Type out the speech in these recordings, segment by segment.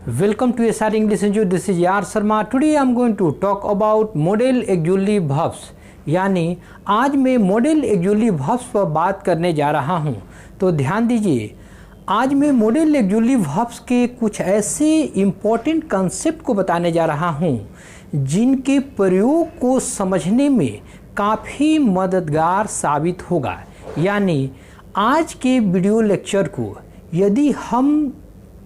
Welcome to SR English Institute. This is यार Sharma. Today I am going to talk about modal auxiliary verbs. यानी आज मैं modal auxiliary verbs पर बात करने जा रहा हूँ. तो ध्यान दीजिए, आज मैं modal auxiliary verbs के कुछ ऐसे इम्पोर्टेंट कंसेप्ट को बताने जा रहा हूँ जिनके प्रयोग को समझने में काफ़ी मददगार साबित होगा. यानी आज के वीडियो लेक्चर को यदि हम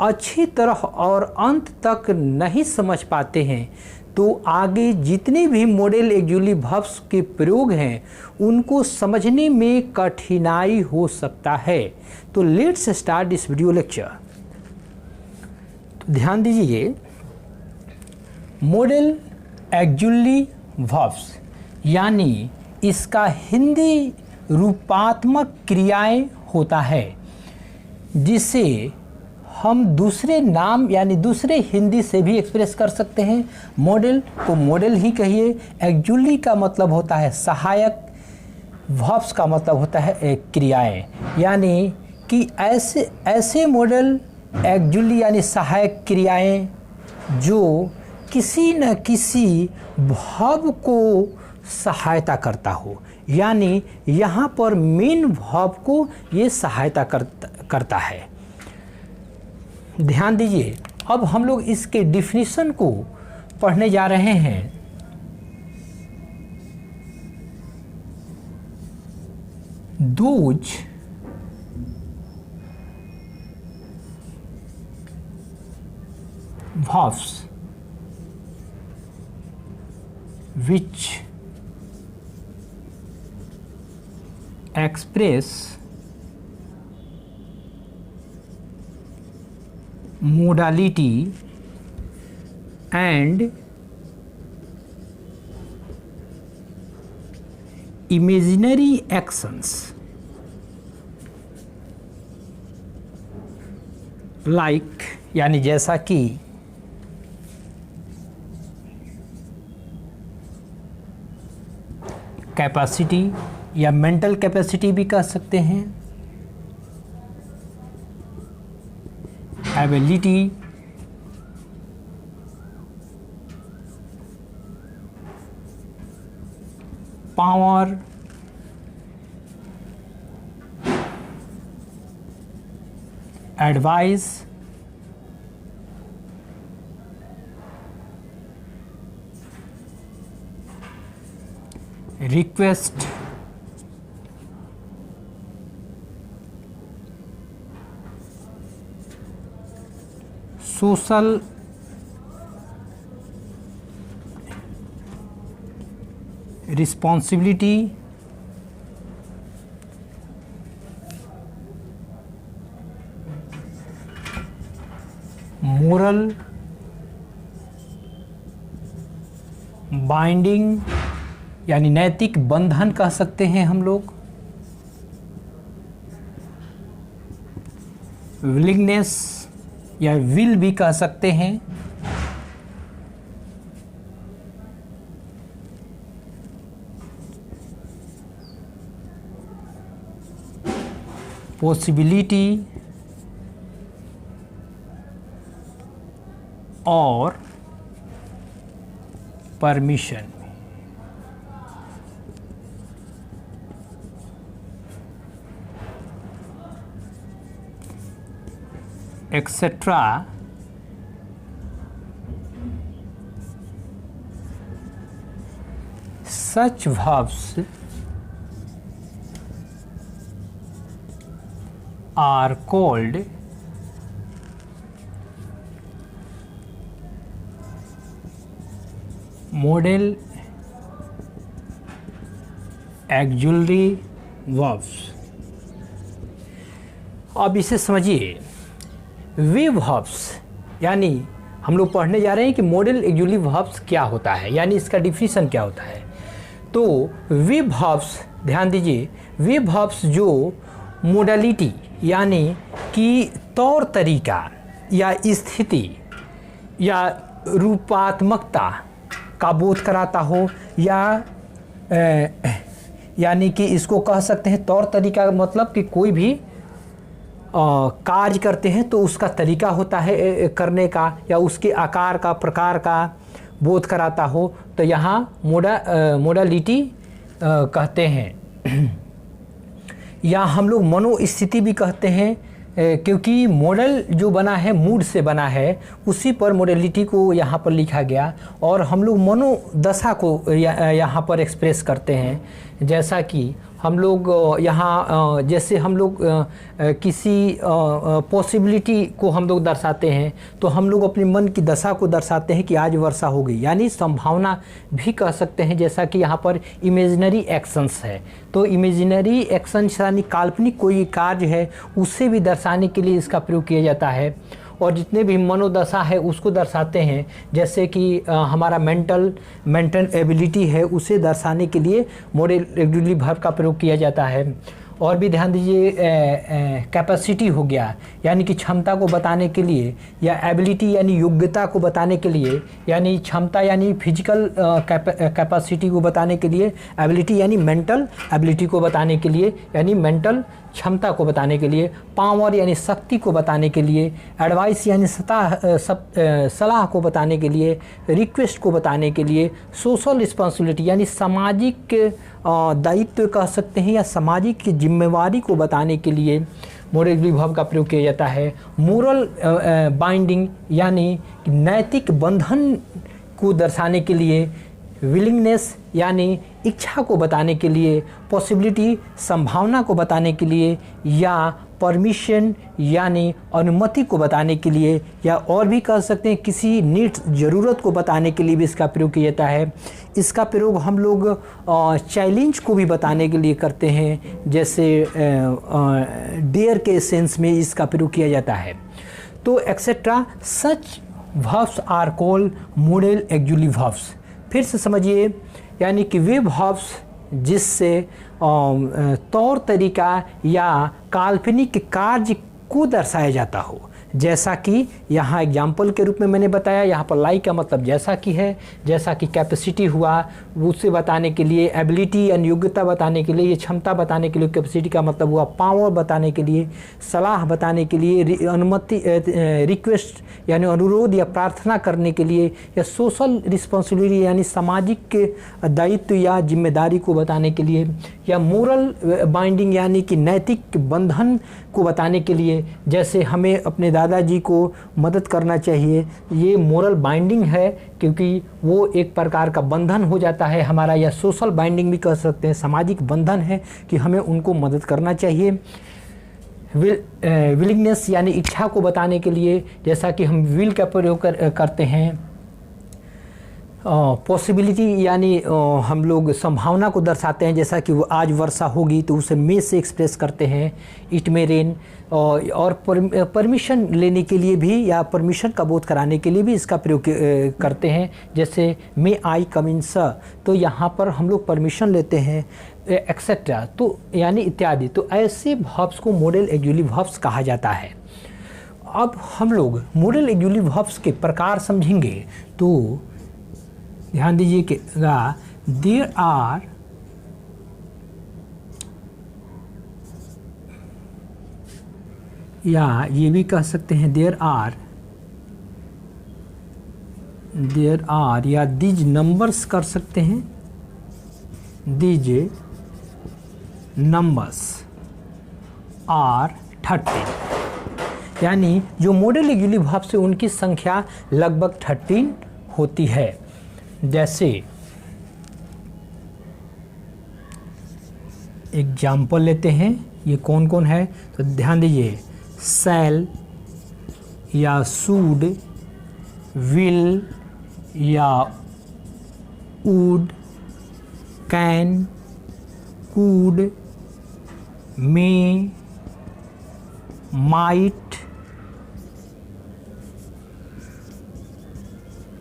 अच्छी तरह और अंत तक नहीं समझ पाते हैं तो आगे जितने भी मॉडल ऑक्सिलरी वर्ब्स के प्रयोग हैं उनको समझने में कठिनाई हो सकता है. तो let's start this video lecture. तो ध्यान दीजिए, मॉडल ऑक्सिलरी वर्ब्स यानी इसका हिंदी रूपात्मक क्रियाएं होता है जिसे हम दूसरे नाम यानी दूसरे हिंदी से भी एक्सप्रेस कर सकते हैं. मॉडल को मॉडल ही कहिए. ऑक्सिलरी का मतलब होता है सहायक, वर्ब्स का मतलब होता है क्रियाएं. यानी कि ऐसे मॉडल ऑक्सिलरी यानी सहायक क्रियाएं जो किसी न किसी वर्ब को सहायता करता हो. यानी यहाँ पर मेन वर्ब को ये सहायता करता है. ध्यान दीजिए, अब हम लोग इसके डिफिनीशन को पढ़ने जा रहे हैं. Those verbs which express modality and imaginary actions like यानी जैसा कि कैपेसिटी या मेंटल कैपेसिटी भी कह सकते हैं, ability, power, advice, request, social responsibility, moral, binding यानी नैतिक बंधन कह सकते हैं हम लोग, विलिंगनेस या विल भी कह सकते हैं, पॉसिबिलिटी और permission. etc. Such verbs are called modal auxiliary verbs. अब इसे समझिए. वे वर्ब्स यानी हम लोग पढ़ने जा रहे हैं कि मॉडल ऑक्सिलरी वर्ब्स क्या होता है, यानी इसका डिफिनीशन क्या होता है. तो वे वर्ब्स, ध्यान दीजिए, वे वर्ब्स जो मोडालिटी यानी कि तौर तरीका या स्थिति या रूपात्मकता का बोध कराता हो, या यानी कि इसको कह सकते हैं तौर तरीका मतलब कि कोई भी कार्य करते हैं तो उसका तरीका होता है करने का, या उसके आकार का प्रकार का बोध कराता हो, तो यहाँ मोडालिटी कहते हैं। या हम लोग मनोस्थिति भी कहते हैं, क्योंकि मॉडल जो बना है मूड से बना है, उसी पर मॉडलिटी को यहाँ पर लिखा गया। और हम लोग मनोदशा को यहाँ पर एक्सप्रेस करते हैं। जैसा कि हम लोग यहाँ जैसे हम लोग किसी पॉसिबिलिटी को हम लोग दर्शाते हैं, तो हम लोग अपने मन की दशा को दर्शाते हैं कि आज वर्षा होगी, यानी संभावना भी कह सकते हैं। जैसा कि यहाँ पर इमेजिनरी एक्शंस है, तो इमेजिनरी एक्शंस यानी काल्पनिक कोई कार्य है, उसे भी दर्शाने के लिए इसका प्रयोग किया जाता है। और जितने भी मनोदशा है उसको दर्शाते हैं, जैसे कि हमारा मेंटल एबिलिटी है, उसे दर्शाने के लिए मॉडल एक्जुअली वर्ब का प्रयोग किया जाता है। और भी ध्यान दीजिए, कैपेसिटी हो गया, यानी कि क्षमता को बताने के लिए, या एबिलिटी यानी योग्यता को बताने के लिए, यानी क्षमता यानी फिजिकल कैपेसिटी को बताने के लिए, एबिलिटी यानी मेंटल एबिलिटी को बताने के लिए, यानी मेंटल क्षमता को बताने के लिए, पावर यानी शक्ति को बताने के लिए, एडवाइस यानी सलाह को बताने के लिए, रिक्वेस्ट को बताने के लिए, सोशल रिस्पॉन्सिबिलिटी यानी सामाजिक दायित्व कह सकते हैं, या सामाजिक जिम्मेवारी को बताने के लिए मॉडल वर्ब का प्रयोग किया जाता है। मोरल बाइंडिंग यानी नैतिक बंधन को दर्शाने के लिए, विलिंगनेस यानी इच्छा को बताने के लिए, पॉसिबिलिटी संभावना को बताने के लिए, या परमिशन यानी अनुमति को बताने के लिए, या और भी कह सकते हैं किसी नीड्स ज़रूरत को बताने के लिए भी इसका प्रयोग किया जाता है। इसका प्रयोग हम लोग चैलेंज को भी बताने के लिए करते हैं, जैसे डेयर के सेंस में इसका प्रयोग किया जाता है। तो etcetera such verbs are called modal auxiliary verbs. फिर से समझिए, यानी कि वे वर्ब्स जिससे तौर तरीका या काल्पनिक कार्य को दर्शाया जाता हो, जैसा कि यहाँ एग्जाम्पल के रूप में मैंने बताया। यहाँ पर लाइक का मतलब जैसा कि है, जैसा कि कैपेसिटी हुआ उसे बताने के लिए, एबिलिटी यानी योग्यता बताने के लिए, ये क्षमता बताने के लिए, कैपेसिटी का मतलब हुआ पावर बताने के लिए, सलाह बताने के लिए, अनुमति रिक्वेस्ट यानी अनुरोध या प्रार्थना करने के लिए, या सोशल रिस्पॉन्सिबिलिटी यानी सामाजिक दायित्व या जिम्मेदारी को बताने के लिए, या मोरल बाइंडिंग यानी कि नैतिक बंधन को बताने के लिए, जैसे हमें अपने दादाजी को मदद करना चाहिए, ये मोरल बाइंडिंग है, क्योंकि वो एक प्रकार का बंधन हो जाता है हमारा, या सोशल बाइंडिंग भी कह सकते हैं, सामाजिक बंधन है कि हमें उनको मदद करना चाहिए। विलिंगनेस यानी इच्छा को बताने के लिए, जैसा कि हम विल का प्रयोग करते हैं। पॉसिबिलिटी यानी हम लोग संभावना को दर्शाते हैं, जैसा कि वो आज वर्षा होगी तो उसे मे से एक्सप्रेस करते हैं, इट मे रेन। और परमिशन लेने के लिए भी या परमिशन का बोध कराने के लिए भी इसका प्रयोग करते हैं, जैसे मे आई कम इन सर, तो यहाँ पर हम लोग परमिशन लेते हैं, एक्सेट्रा, तो यानी इत्यादि। तो ऐसे वर्ब्स को मॉडल एक्जुअली वर्ब्स कहा जाता है। अब हम लोग मॉडल एक्जुअली वर्ब्स के प्रकार समझेंगे, तो ध्यान दीजिएगा, देयर आर या ये भी कह सकते हैं देयर आर या दीज नंबर्स कर सकते हैं, दीज नंबर्स आर 13, यानी जो मॉडल एक्जुअली वर्ब्स से उनकी संख्या लगभग 13 होती है। जैसे एग्जाम्पल लेते हैं, ये कौन कौन है, तो ध्यान दीजिए, शैल या शुड, विल या would, can, could, may, might,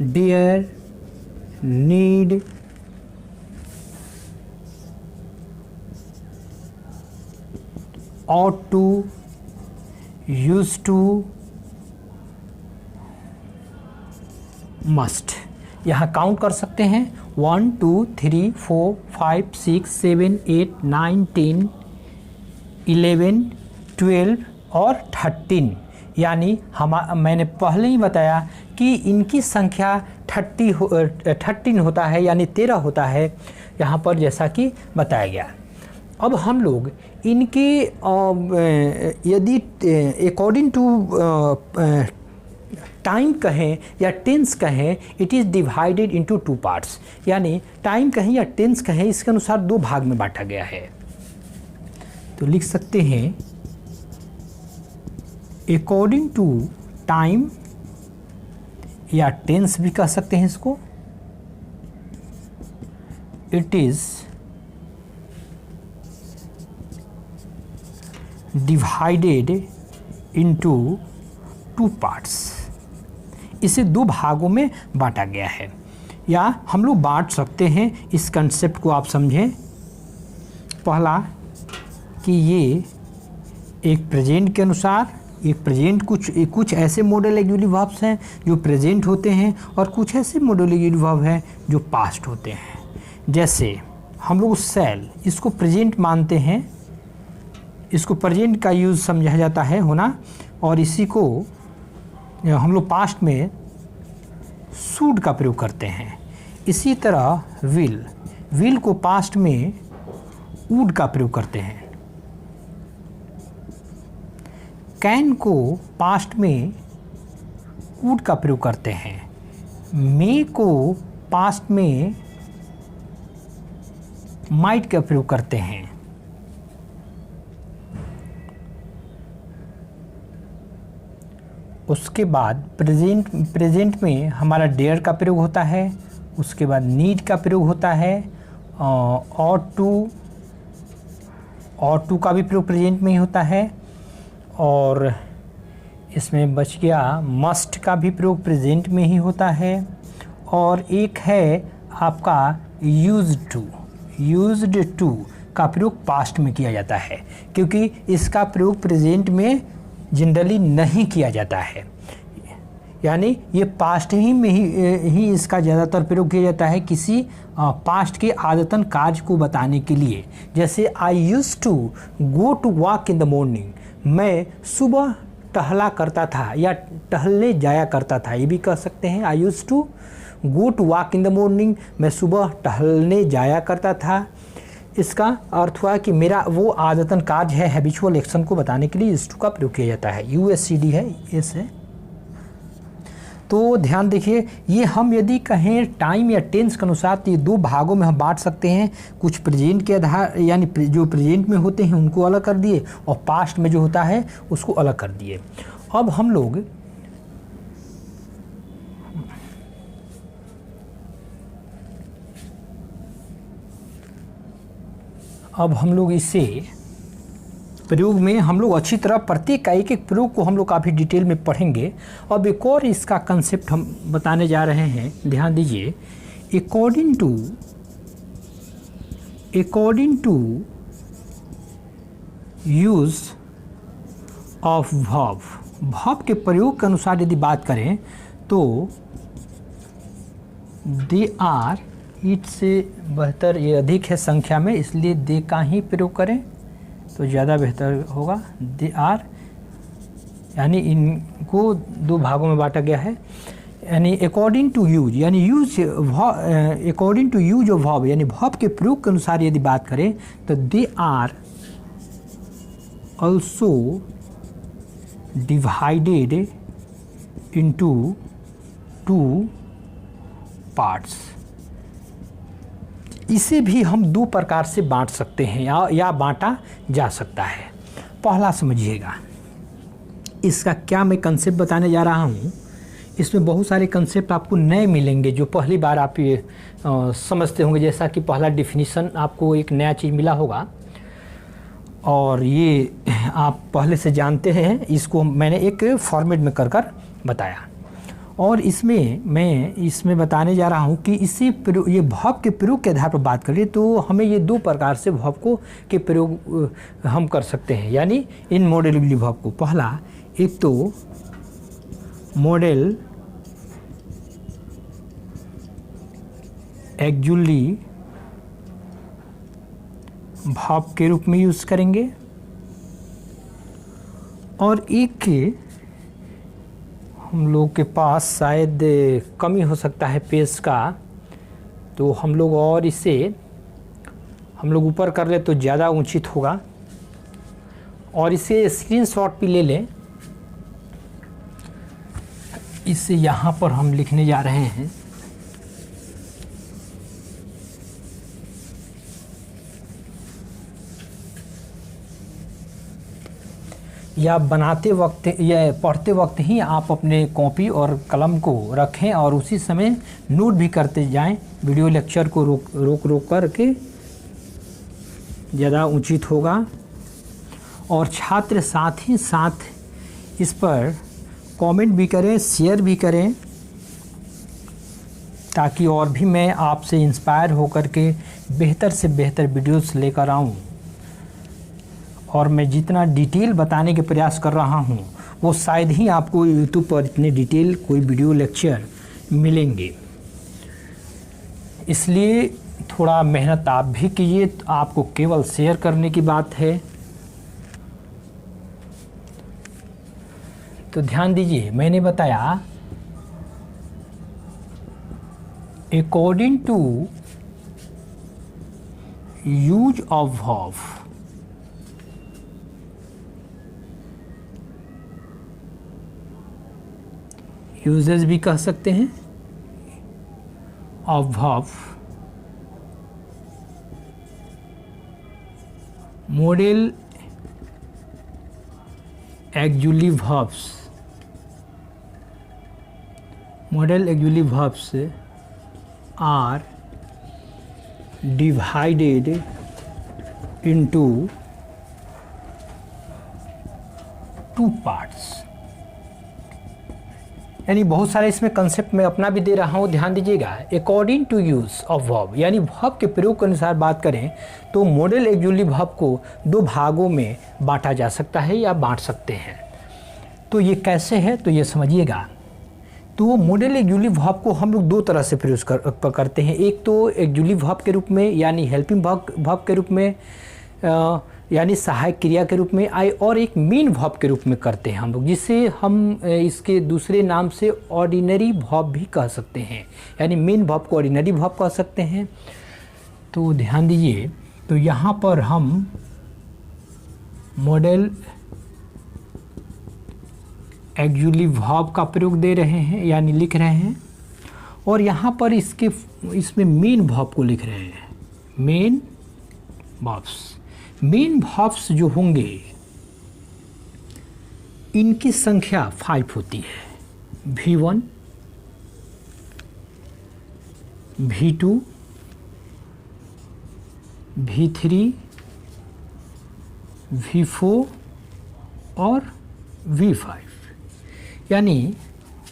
dare, need, ought to, used to, must। यहाँ काउंट कर सकते हैं 1 2 3 4 5 6 7 8 9 10 11 12 और 13, यानी मैंने पहले ही बताया कि इनकी संख्या 13 होता है, यानी 13 होता है यहाँ पर, जैसा कि बताया गया। अब हम लोग इनके यदि अकॉर्डिंग टू टाइम कहें या टेंस कहें, it is divided into 2 parts, यानी टाइम कहें या टेंस कहें, इसके अनुसार 2 भाग में बांटा गया है। तो लिख सकते हैं अकॉर्डिंग टू टाइम, या टेंस भी कह सकते हैं इसको, it is divided into 2 parts. इसे 2 भागों में बांटा गया है, या हम लोग बांट सकते हैं। इस कंसेप्ट को आप समझें। पहला कि ये एक प्रेजेंट के अनुसार, एक प्रेजेंट कुछ ऐसे मॉडल एक्सिक्यूटिव वर्ब्स हैं जो प्रेजेंट होते हैं, और कुछ ऐसे मॉडल एक्सिक्यूटिव वर्ब हैं जो पास्ट होते हैं। जैसे हम लोग सेल, इसको प्रेजेंट मानते हैं, इसको प्रेजेंट का यूज़ समझा जाता है होना, और इसी को हम लोग पास्ट में शुड का प्रयोग करते हैं। इसी तरह विल को पास्ट में वुड का प्रयोग करते हैं। कैन को पास्ट में वुड का प्रयोग करते हैं। मे को पास्ट में माइट का प्रयोग करते हैं। उसके बाद प्रेजेंट में हमारा डेयर का प्रयोग होता है। उसके बाद नीड का प्रयोग होता है। और टू का भी प्रयोग प्रेजेंट में ही होता है। और इसमें बच गया मस्ट का भी प्रयोग प्रेजेंट में ही होता है। और एक है आपका यूज्ड टू का प्रयोग पास्ट में किया जाता है, क्योंकि इसका प्रयोग प्रेजेंट में जनरली नहीं किया जाता है, यानी ये पास्ट में ही इसका ज़्यादातर प्रयोग किया जाता है किसी पास्ट के आदतन कार्य को बताने के लिए। जैसे I used to go to walk in the morning, मैं सुबह टहला करता था या टहलने जाया करता था, ये भी कह सकते हैं। I used to go to walk in the morning, मैं सुबह टहलने जाया करता था। इसका अर्थ हुआ कि मेरा वो आदतन कार्य है, हैबिचुअल एक्शन को बताने के लिए यूज्ड टू का प्रयोग किया जाता है। यूएससीडी है एस है। तो ध्यान देखिए, ये हम यदि कहें टाइम या टेंस के अनुसार, तो ये 2 भागों में हम बांट सकते हैं। कुछ प्रेजेंट के आधार, यानी जो प्रेजेंट में होते हैं उनको अलग कर दिए, और पास्ट में जो होता है उसको अलग कर दिए। अब हम लोग इसे प्रयोग में हम लोग अच्छी तरह प्रत्येक का एक प्रयोग को हम लोग काफ़ी डिटेल में पढ़ेंगे। अब एक और इसका कंसेप्ट हम बताने जा रहे हैं, ध्यान दीजिए। According to use of verb के प्रयोग के अनुसार यदि बात करें तो दे आर, ईट से बेहतर ये अधिक है संख्या में, इसलिए दे का ही प्रयोग करें तो ज़्यादा बेहतर होगा। दे आर, यानी इनको 2 भागों में बांटा गया है। यानी अकॉर्डिंग टू यूज, यानी according to use of verb, यानी वर्ब के प्रयोग के अनुसार यदि बात करें तो they are also divided into 2 parts. इसे भी हम 2 प्रकार से बांट सकते हैं या बांटा जा सकता है। पहला समझिएगा, इसका क्या मैं कंसेप्ट बताने जा रहा हूँ। इसमें बहुत सारे कंसेप्ट आपको नए मिलेंगे जो पहली बार आप ये समझते होंगे। जैसा कि पहला डिफिनीशन आपको एक नया चीज़ मिला होगा, और ये आप पहले से जानते हैं। इसको मैंने एक फॉर्मेट में कर बताया, और इसमें बताने जा रहा हूँ कि इसी ये वर्ब के प्रयोग के आधार पर बात करें तो हमें ये 2 प्रकार से वर्ब के प्रयोग हम कर सकते हैं, यानी इन मॉडल एक्सिक्यूटिव वर्ब को। पहला, एक तो मॉडल एक्सिक्यूटिव वर्ब के रूप में यूज़ करेंगे, और एक के हम लोग के पास शायद कमी हो सकता है पेज का, तो हम लोग और इसे हम लोग ऊपर कर ले तो ज़्यादा उचित होगा। और इसे स्क्रीनशॉट भी ले लें। इसे यहाँ पर हम लिखने जा रहे हैं। या बनाते वक्त या पढ़ते वक्त ही आप अपने कॉपी और कलम को रखें और उसी समय नोट भी करते जाएं। वीडियो लेक्चर को रोक करके ज़्यादा उचित होगा। और छात्र साथ ही साथ इस पर कमेंट भी करें, शेयर भी करें, ताकि और भी मैं आपसे इंस्पायर होकर के बेहतर से बेहतर वीडियोस लेकर आऊं। और मैं जितना डिटेल बताने के प्रयास कर रहा हूं वो शायद ही आपको यूट्यूब पर इतने डिटेल कोई वीडियो लेक्चर मिलेंगे। इसलिए थोड़ा मेहनत आप भी कीजिए, तो आपको केवल शेयर करने की बात है। तो ध्यान दीजिए, मैंने बताया according to use of verb, uses भी कह सकते हैं of verb, modal auxiliary verbs, modal auxiliary verbs are divided into two parts। यानी बहुत सारे इसमें कंसेप्ट मैं अपना भी दे रहा हूँ, ध्यान दीजिएगा। According to use of verb, यानी वर्ब के प्रयोग के अनुसार बात करें तो मॉडल एक्जुअली वर्ब को दो भागों में बांटा जा सकता है या बांट सकते हैं। तो ये कैसे है, तो ये समझिएगा। तो मॉडल एक्जुअली वर्ब को हम लोग दो तरह से प्रयोग करते हैं। एक तो एक्जुअली वर्ब के रूप में, यानी हेल्पिंग वर्ब के रूप में, यानी सहायक क्रिया के रूप में, और एक मेन वर्ब के रूप में करते हैं हम लोग, जिसे हम इसके दूसरे नाम से ऑर्डिनरी वर्ब भी कह सकते हैं। यानी मेन वर्ब को ऑर्डिनरी वर्ब कह सकते हैं। तो ध्यान दीजिए, तो यहाँ पर हम मॉडल एक्जुअली वर्ब का प्रयोग दे रहे हैं, यानी लिख रहे हैं। और यहाँ पर इसमें मेन वर्ब को लिख रहे हैं, मेन वर्ब्स। मेन वर्ब्स जो होंगे इनकी संख्या 5 होती है। V1, V2, V3, V4 और V5, यानी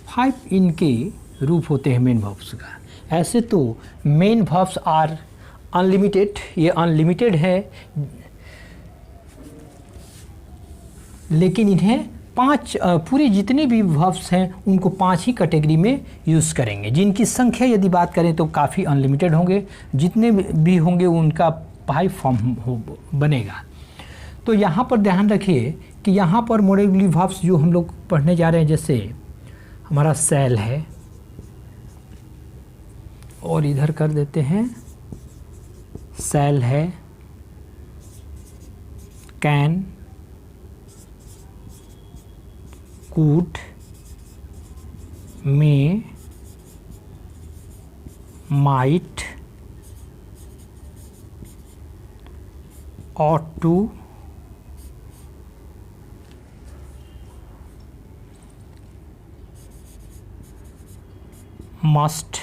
5 इनके रूप होते हैं मेन वर्ब्स का। ऐसे तो मेन वर्ब्स आर अनलिमिटेड, ये अनलिमिटेड है, लेकिन इन्हें 5 पूरे जितने भी वर्ब्स हैं उनको 5 ही कैटेगरी में यूज़ करेंगे, जिनकी संख्या यदि बात करें तो काफ़ी अनलिमिटेड होंगे। जितने भी होंगे उनका 5 फॉर्म बनेगा। तो यहाँ पर ध्यान रखिए कि यहाँ पर मॉडल वर्ब्स जो हम लोग पढ़ने जा रहे हैं, जैसे हमारा सेल है, और इधर कर देते हैं सेल है, can, could, may, might, ought to, must,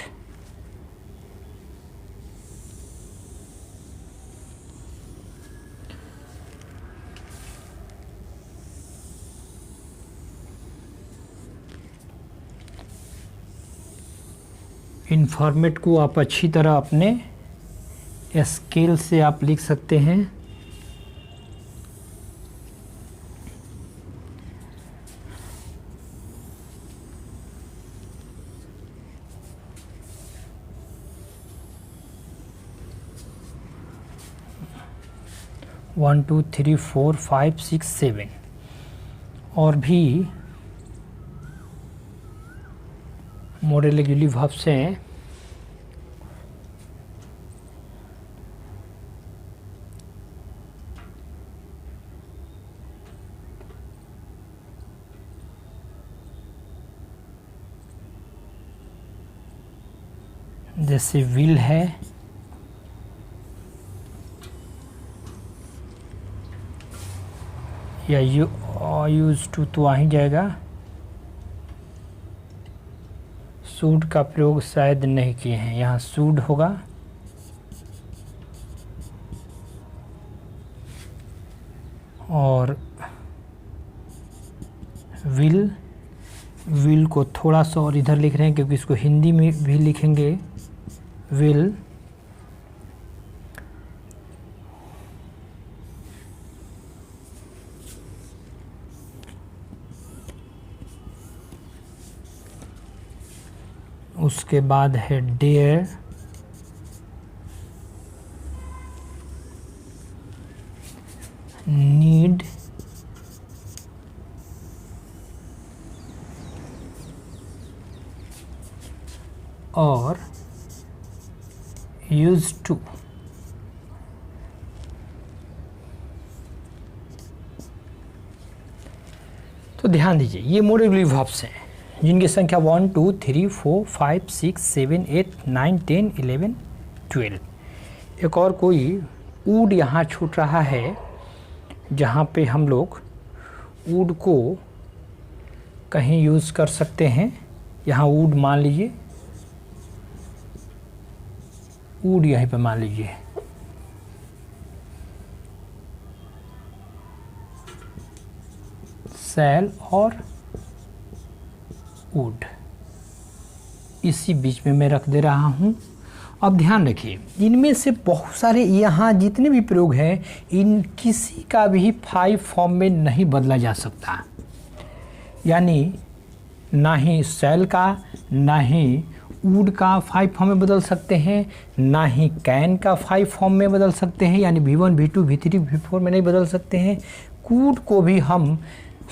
in format को आप अच्छी तरह अपने स्केल से आप लिख सकते हैं। वन 2 3 4 5 6 7 और भी मॉडल ऑक्सिलरी वर्ब्स हैं। जैसे विल है, या यूज टू तो आ ही जाएगा। सूड का प्रयोग शायद नहीं किए हैं, यहाँ सूड होगा। और विल को थोड़ा सा और इधर लिख रहे हैं क्योंकि इसको हिंदी में भी लिखेंगे विल। उसके बाद है डेयर, नीड, और यूज टू। तो ध्यान दीजिए, ये मॉडल ऑक्सिलरी वर्ब्स हैं जिनकी संख्या 1 2 3 4 5 6 7 8 9 10 11 12। एक और कोई वुड यहाँ छूट रहा है, जहाँ पे हम लोग वुड को कहीं यूज़ कर सकते हैं। यहाँ वुड मान लीजिए, वुड यहीं पे मान लीजिए। सेल और वुड इसी बीच में मैं रख दे रहा हूँ। अब ध्यान रखिए, इनमें से बहुत सारे यहाँ जितने भी प्रयोग हैं, इन किसी का भी 5 फॉर्म में नहीं बदला जा सकता। यानी ना ही सेल का, ना ही वुड का 5 फॉर्म में बदल सकते हैं, ना ही कैन का 5 फॉर्म में बदल सकते हैं, यानी V1 V2 V3 V4 में नहीं बदल सकते हैं। कूड को भी हम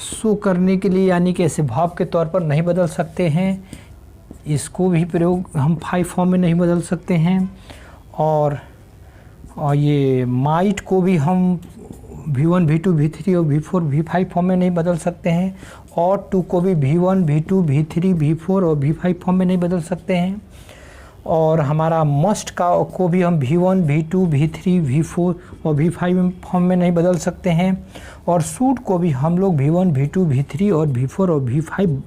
शो करने के लिए यानी कि ऐसे भाव के तौर पर नहीं बदल सकते हैं, इसको भी प्रयोग हम 5 फॉर्म में नहीं बदल सकते हैं। और ये माइट को भी हम V1 V2 V3 और V4 V5 फॉर्म में नहीं बदल सकते हैं। और टू को भी V1 V2 V3 V4 और V5 फॉर्म में नहीं बदल सकते हैं। और हमारा मस्ट का को भी हम V1 V2 V3 V4 और V5 फॉर्म में नहीं बदल सकते हैं। और सूट को भी हम लोग V1 V2 V3 और V4 और V5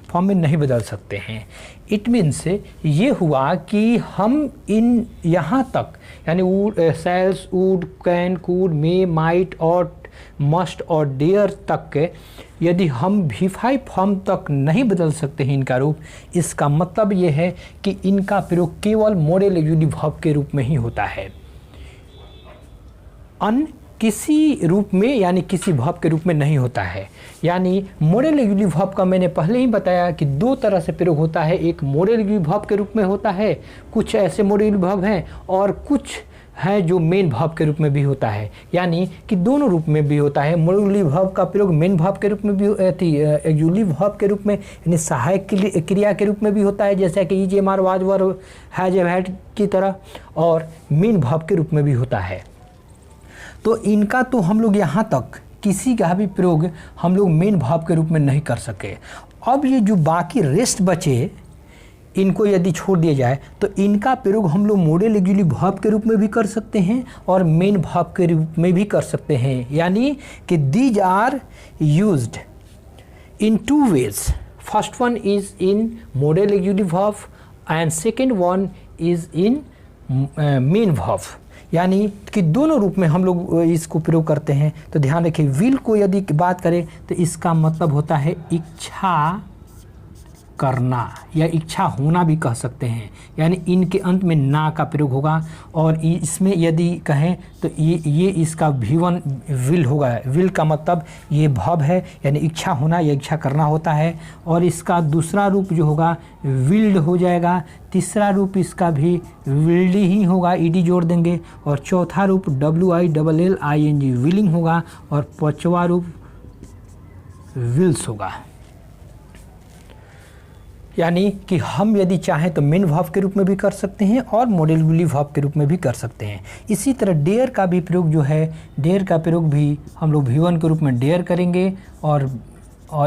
फॉर्म में नहीं बदल सकते हैं। इट मीन्स ये हुआ कि हम इन यहाँ तक यानी would, shall, would, can, could, may, might और मस्ट और डेयर तक यदि हम V5 फॉर्म तक नहीं बदल सकते हैं इनका रूप, इसका मतलब ये है कि इनका प्रयोग केवल मॉडल ऑक्सिलरी वर्ब के रूप में ही होता है। अन्य किसी रूप में यानी किसी वर्ब के रूप में नहीं होता है। यानी मॉडल ऑक्सिलरी वर्ब का मैंने पहले ही बताया कि 2 तरह से प्रयोग होता है। एक मॉडल ऑक्सिलरी वर्ब के रूप में होता है, कुछ ऐसे मॉडल ऑक्सिलरी वर्ब हैं, और कुछ है जो मेन वर्ब के रूप में भी होता है। यानी कि दोनों रूप में भी होता है। मॉडल ऑक्सिलरी वर्ब का प्रयोग मेन वर्ब के रूप में भी ऑक्सिलरी वर्ब के रूप में यानी सहायक क्रिया के रूप में भी होता है, जैसा कि is, am, are, was, were, has, had की तरह, और मेन वर्ब के रूप में भी होता है। तो इनका तो हम लोग यहाँ तक किसी का भी प्रयोग हम लोग मेन वर्ब के रूप में नहीं कर सके। अब ये जो बाकी रेस्ट बचे, इनको यदि छोड़ दिया जाए तो इनका प्रयोग हम लोग मॉडल ऑक्सिलरी वर्ब के रूप में भी कर सकते हैं और मेन वर्ब के रूप में भी कर सकते हैं। यानी कि these are used in 2 ways. First one is in modal auxiliary verb and second one is in main verb. यानी कि दोनों रूप में हम लोग इसको प्रयोग करते हैं। तो ध्यान रखिए, विल को यदि बात करें तो इसका मतलब होता है इच्छा करना या इच्छा होना भी कह सकते हैं। यानी इनके अंत में ना का प्रयोग होगा। और इसमें यदि कहें तो ये इसका V1 विल होगा। विल का मतलब ये वर्ब है, यानी इच्छा होना या इच्छा करना होता है। और इसका दूसरा रूप जो होगा विल्ड हो जाएगा। तीसरा रूप इसका भी विल्ड ही होगा, ईडी जोड़ देंगे। और चौथा रूप WILLING विलिंग होगा। और पांचवा रूप विल्स होगा। यानी कि हम यदि चाहें तो मेन वर्ब के रूप में भी कर सकते हैं और मॉडल एग्जैक्टिव वर्ब के रूप में भी कर सकते हैं। इसी तरह डेयर का भी प्रयोग जो है, डेयर का प्रयोग भी हम लोग V1 के रूप में डेयर करेंगे और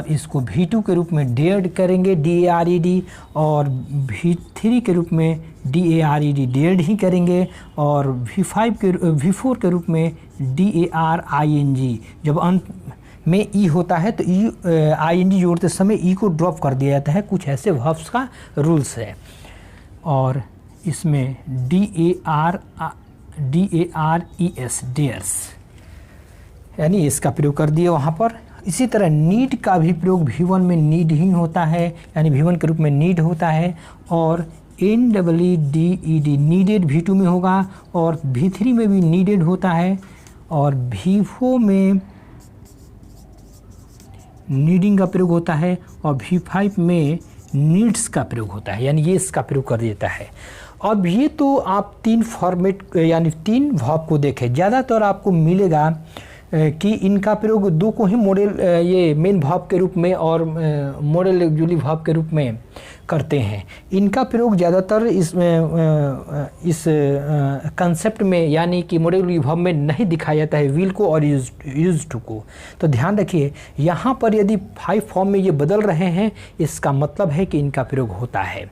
इसको V2 के रूप में डेयर्ड करेंगे, DARED, और V3 के रूप में DARED डेयर्ड ही करेंगे, और V4 के रूप में DARING। जब अंत में ई होता है तो ING जोड़ते समय ई को ड्रॉप कर दिया जाता है। कुछ ऐसे वर्ब्स का रूल्स है। और इसमें DARES डेयर्स, यानी इसका प्रयोग कर दिया वहाँ पर। इसी तरह नीड का भी प्रयोग V1 में नीड ही होता है, यानी V1 के रूप में नीड होता है, और NEEDED नीडेड V2 में होगा, और V3 में भी नीडेड होता है, और V4 में नीडिंग का प्रयोग होता है, और V5 में नीड्स का प्रयोग होता है, यानी ये इसका प्रयोग कर देता है। अब ये तो आप 3 फॉर्मेट यानी 3 वर्ब को देखें। ज़्यादातर आपको मिलेगा कि इनका प्रयोग 2 को ही मॉडल ये मेन वर्ब के रूप में और मॉडल एक्जुअली वर्ब के रूप में करते हैं। इनका प्रयोग ज़्यादातर इस कंसेप्ट में यानी कि मॉडल वर्ब में नहीं दिखाया जाता है, विल को और यूज्ड टू को। तो ध्यान रखिए, यहाँ पर यदि 5 फॉर्म में ये बदल रहे हैं, इसका मतलब है कि इनका प्रयोग होता है।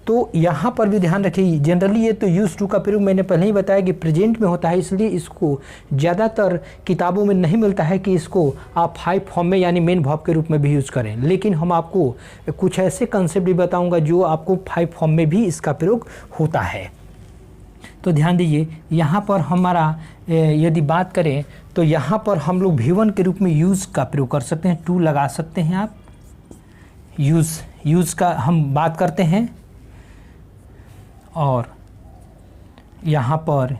तो यहाँ पर भी ध्यान रखिए, जनरली ये तो यूज टू का प्रयोग मैंने पहले ही बताया कि प्रेजेंट में होता है, इसलिए इसको ज़्यादातर किताबों में नहीं मिलता है कि इसको आप 5 फॉर्म में यानी मेन वर्ब के रूप में भी यूज़ करें। लेकिन हम आपको कुछ ऐसे कंसेप्ट भी बताऊंगा जो आपको 5 फॉर्म में भी इसका प्रयोग होता है। तो ध्यान दीजिए, यहाँ पर हमारा यदि बात करें तो यहाँ पर हम लोग V1 के रूप में यूज़ का प्रयोग कर सकते हैं, टू लगा सकते हैं आप। यूज़ का हम बात करते हैं, और यहाँ पर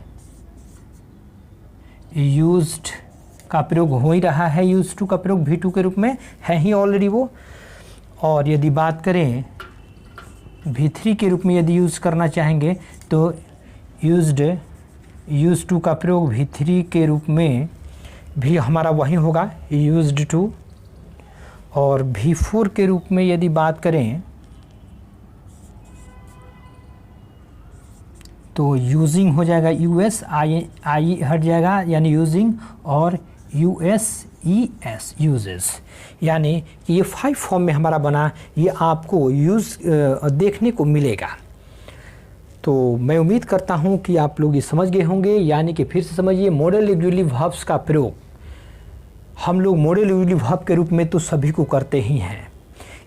यूज्ड का प्रयोग हो ही रहा है, यूज टू का प्रयोग V2 के रूप में है ही ऑलरेडी वो। और यदि बात करें V3 के रूप में यदि यूज़ करना चाहेंगे तो यूज टू का प्रयोग V3 के रूप में भी हमारा वही होगा, यूज्ड टू। और V4 के रूप में यदि बात करें तो यूजिंग हो जाएगा, US आई हट जाएगा, यानी यूजिंग, और USES यूजेस। यानी कि ये 5 फॉर्म में हमारा बना, ये आपको यूज़ देखने को मिलेगा। तो मैं उम्मीद करता हूँ कि आप लोग ये समझ गए होंगे। यानी कि फिर से समझिए, मॉडल एक्जुअली वर्ब्स का प्रयोग हम लोग मॉडल एक्जुअली वर्ब के रूप में तो सभी को करते ही हैं।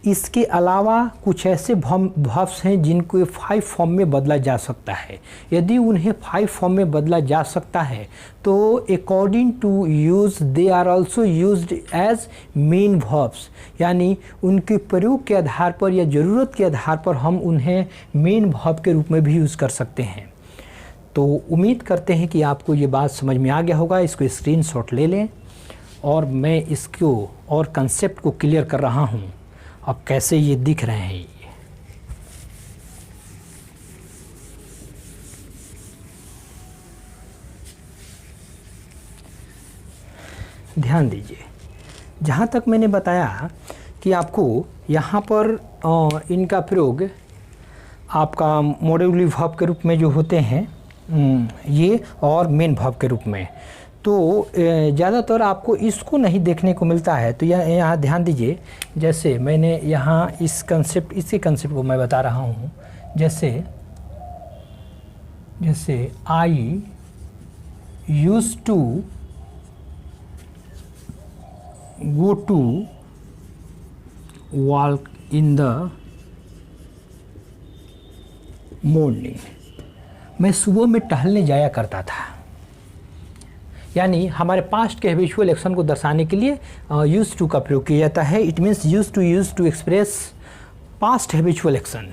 इसके अलावा कुछ ऐसे वर्ब्स हैं जिनको 5 फॉर्म में बदला जा सकता है। यदि उन्हें 5 फॉर्म में बदला जा सकता है तो according to use they are also used as main verbs, यानी उनके प्रयोग के आधार पर या ज़रूरत के आधार पर हम उन्हें मेन वर्ब के रूप में भी यूज़ कर सकते हैं। तो उम्मीद करते हैं कि आपको ये बात समझ में आ गया होगा। इसको स्क्रीनशॉट ले लें, और मैं इसको और कंसेप्ट को क्लियर कर रहा हूँ। अब कैसे ये दिख रहे हैं ये, ध्यान दीजिए। जहाँ तक मैंने बताया कि आपको यहाँ पर इनका प्रयोग आपका मॉडल वर्ब के रूप में जो होते हैं ये, और मेन वर्ब के रूप में, तो ज़्यादातर आपको इसको नहीं देखने को मिलता है। तो यहाँ ध्यान दीजिए, जैसे मैंने यहाँ इसी कंसेप्ट को मैं बता रहा हूँ। जैसे I use to go to walk in the morning, मैं सुबह में टहलने जाया करता था। यानी हमारे पास्ट के हैबिचुअल एक्शन को दर्शाने के लिए यूज टू का प्रयोग किया जाता है। It means use to express past habitual action.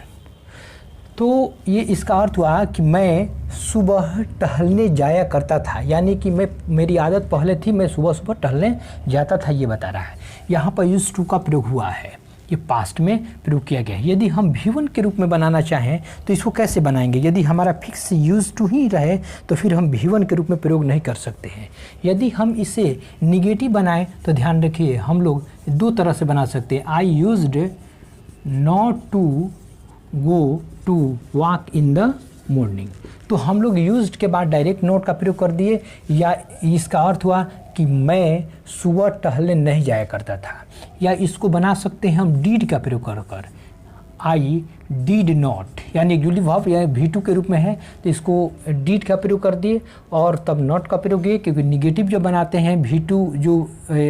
तो ये इसका अर्थ हुआ कि मैं सुबह टहलने जाया करता था, यानी कि मेरी आदत पहले थी, मैं सुबह सुबह टहलने जाता था, ये बता रहा है। यहाँ पर यूज टू का प्रयोग हुआ है। ये पास्ट में प्रयोग किया गया है। यदि हम V1 के रूप में बनाना चाहें तो इसको कैसे बनाएंगे? यदि हमारा फिक्स यूज टू ही रहे तो फिर हम V1 के रूप में प्रयोग नहीं कर सकते हैं। यदि हम इसे निगेटिव बनाएं तो ध्यान रखिए हम लोग दो तरह से बना सकते हैं। I used not to go to walk in the morning. तो हम लोग यूज्ड के बाद डायरेक्ट नोट का प्रयोग कर दिए, या इसका अर्थ हुआ कि मैं सुबह टहलने नहीं जाया करता था। या इसको बना सकते हैं हम डीड का प्रयोग कर आई डीड नॉट, यानी एक्जुअली वर्ब या V2 के रूप में है तो इसको डीड का प्रयोग कर दिए और तब नॉट का प्रयोग किए, क्योंकि निगेटिव जो बनाते हैं V2 जो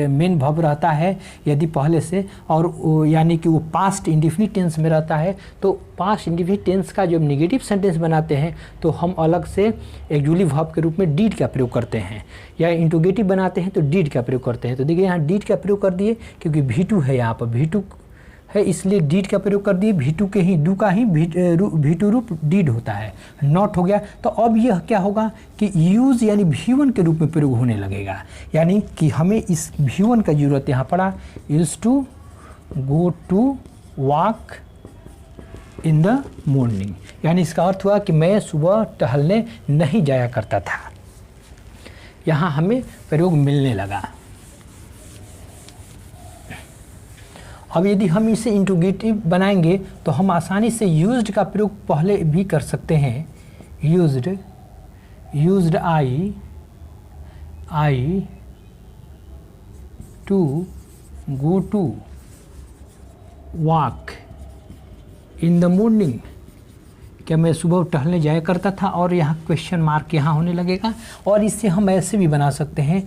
मेन वर्ब रहता है यदि पहले से, और यानी कि वो पास्ट इंडेफिनिट टेंस में रहता है, तो पास्ट इंडेफिनिट टेंस का जब निगेटिव सेंटेंस बनाते हैं तो हम अलग से एक्जुअली वर्ब के रूप में डीड का प्रयोग करते हैं, या इंट्रोगेटिव बनाते हैं तो डीड का प्रयोग करते हैं। तो देखिए यहाँ डीड का प्रयोग कर दिए क्योंकि V2 है, यहाँ पर V2 है इसलिए डीड का प्रयोग कर दिए। V2 के ही डू का ही V2 रूप डीड होता है, नॉट हो गया। तो अब यह क्या होगा कि यूज़ यानी V1 के रूप में प्रयोग होने लगेगा, यानी कि हमें इस V1 का ज़रूरत यहाँ पड़ा। Use to go to walk in the morning, यानी इसका अर्थ हुआ कि मैं सुबह टहलने नहीं जाया करता था। यहाँ हमें प्रयोग मिलने लगा। अब यदि हम इसे इंट्रोगेटिव बनाएंगे तो हम आसानी से यूज्ड का प्रयोग पहले भी कर सकते हैं। Used I to go to walk in the morning, क्या मैं सुबह टहलने जाया करता था, और यहाँ क्वेश्चन मार्क यहाँ होने लगेगा। और इससे हम ऐसे भी बना सकते हैं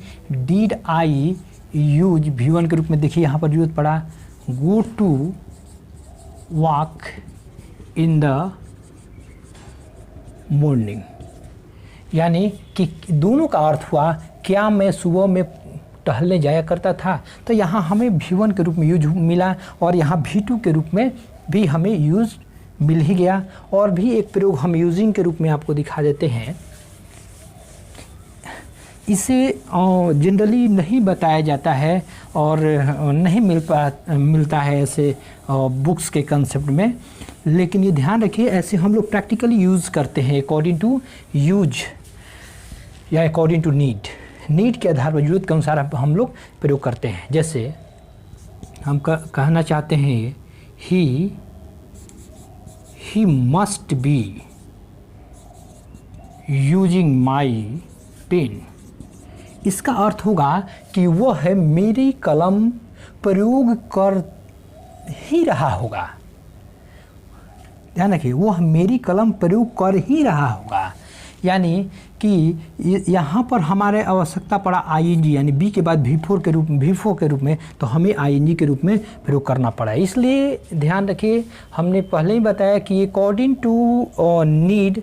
डीड आई यूज V1 के रूप में। देखिए यहाँ पर जरूरत पड़ा go to walk in the morning, यानी कि दोनों का अर्थ हुआ क्या मैं सुबह में टहलने जाया करता था। तो यहाँ हमें V1 के रूप में यूज मिला और यहाँ V2 के रूप में भी हमें यूज मिल ही गया। और भी एक प्रयोग हम यूजिंग के रूप में आपको दिखा देते हैं। इसे जनरली नहीं बताया जाता है और नहीं मिलता है ऐसे बुक्स के कंसेप्ट में, लेकिन ये ध्यान रखिए ऐसे हम लोग प्रैक्टिकली यूज़ करते हैं अकॉर्डिंग टू यूज या अकॉर्डिंग टू नीड के आधार पर, ज़रूरत के अनुसार हम लोग प्रयोग करते हैं। जैसे हम कहना चाहते हैं he must be using my pen. इसका अर्थ होगा कि वह है मेरी कलम प्रयोग कर ही रहा होगा। ध्यान रखिए, वह मेरी कलम प्रयोग कर ही रहा होगा, यानी कि यहाँ पर हमारे आवश्यकता पड़ा ING, यानी बी के बाद V4 के रूप में, तो हमें ING के रूप में प्रयोग करना पड़ा। इसलिए ध्यान रखिए हमने पहले ही बताया कि according to need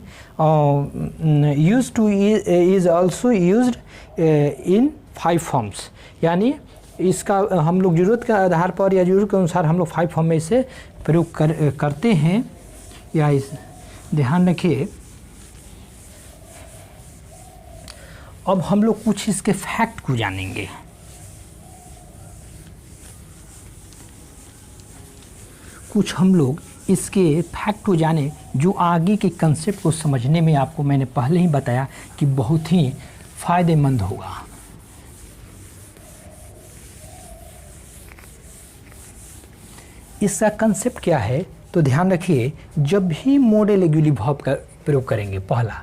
use to is also used in 5 forms, यानी इसका हम लोग ज़रूरत के आधार पर या ज़रूरत के अनुसार हम लोग 5 फॉर्म में इसे प्रयोग करते हैं। या इस ध्यान रखिए। अब हम लोग कुछ इसके फैक्ट को जानेंगे। कुछ हम लोग इसके फैक्ट को जाने जो आगे के कंसेप्ट को समझने में आपको मैंने पहले ही बताया कि बहुत ही फ़ायदेमंद होगा। इसका कंसेप्ट क्या है तो ध्यान रखिए, जब भी मॉडल एक्जुअली वर्ब का प्रयोग करेंगे, पहला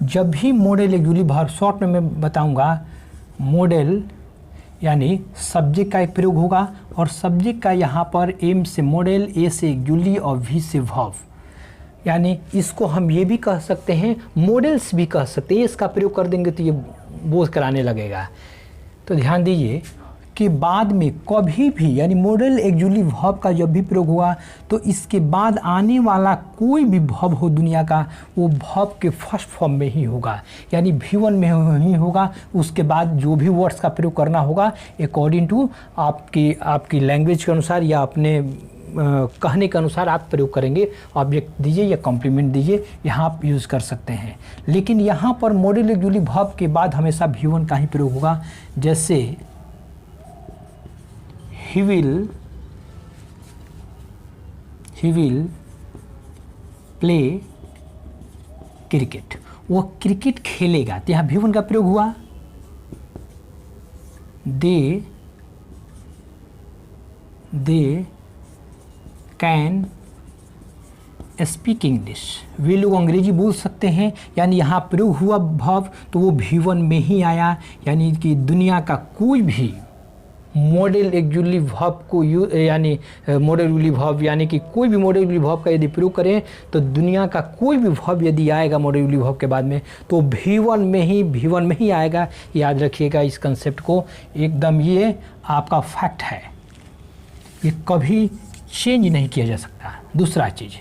जब भी मॉडल एक्जुअली वर्ब, शॉर्ट में मैं बताऊंगा, मॉडल यानी सब्जेक्ट का एक प्रयोग होगा और सब्जेक्ट का यहाँ पर एम से मॉडल, ए से एक्जुअली और वी से वर्ब, यानी इसको हम ये भी कह सकते हैं, मॉडल्स भी कह सकते हैं। इसका प्रयोग कर देंगे तो ये बोझ कराने लगेगा। तो ध्यान दीजिए कि बाद में कभी भी यानी मॉडल एक्जुअली वर्ब का जब भी प्रयोग हुआ तो इसके बाद आने वाला कोई भी वर्ब हो दुनिया का, वो वर्ब के फर्स्ट फॉर्म में ही होगा, यानी V1 में ही होगा। उसके बाद जो भी वर्ड्स का प्रयोग करना होगा अकॉर्डिंग टू आपकी लैंग्वेज के अनुसार या अपने कहने के अनुसार आप प्रयोग करेंगे। ऑब्जेक्ट दीजिए या कॉम्प्लीमेंट दीजिए, यहाँ आप यूज़ कर सकते हैं। लेकिन यहाँ पर मॉडल एक्जुअली वर्ब के बाद हमेशा V1 का ही प्रयोग होगा। जैसे he will he will play cricket, वो क्रिकेट खेलेगा। तो यहाँ भी1 का प्रयोग हुआ। दे कैन स्पीक इंग्लिश, वे लोग अंग्रेजी बोल सकते हैं। यानी यहाँ प्रयोग हुआ भाव तो वो भी1 में ही आया। यानी कि दुनिया का कोई भी मॉडल एक्जुअली वर्ब को यानी मॉडल एक्जुअली वर्ब यानी कि कोई भी मॉडल एक्जुअली वर्ब का यदि प्रयोग करें तो दुनिया का कोई भी वर्ब यदि आएगा मॉडल एक्जुअली वर्ब के बाद में तो भी1 में ही आएगा। याद रखिएगा इस कंसेप्ट को एकदम, ये आपका फैक्ट है, ये कभी चेंज नहीं किया जा सकता। दूसरा चीज़,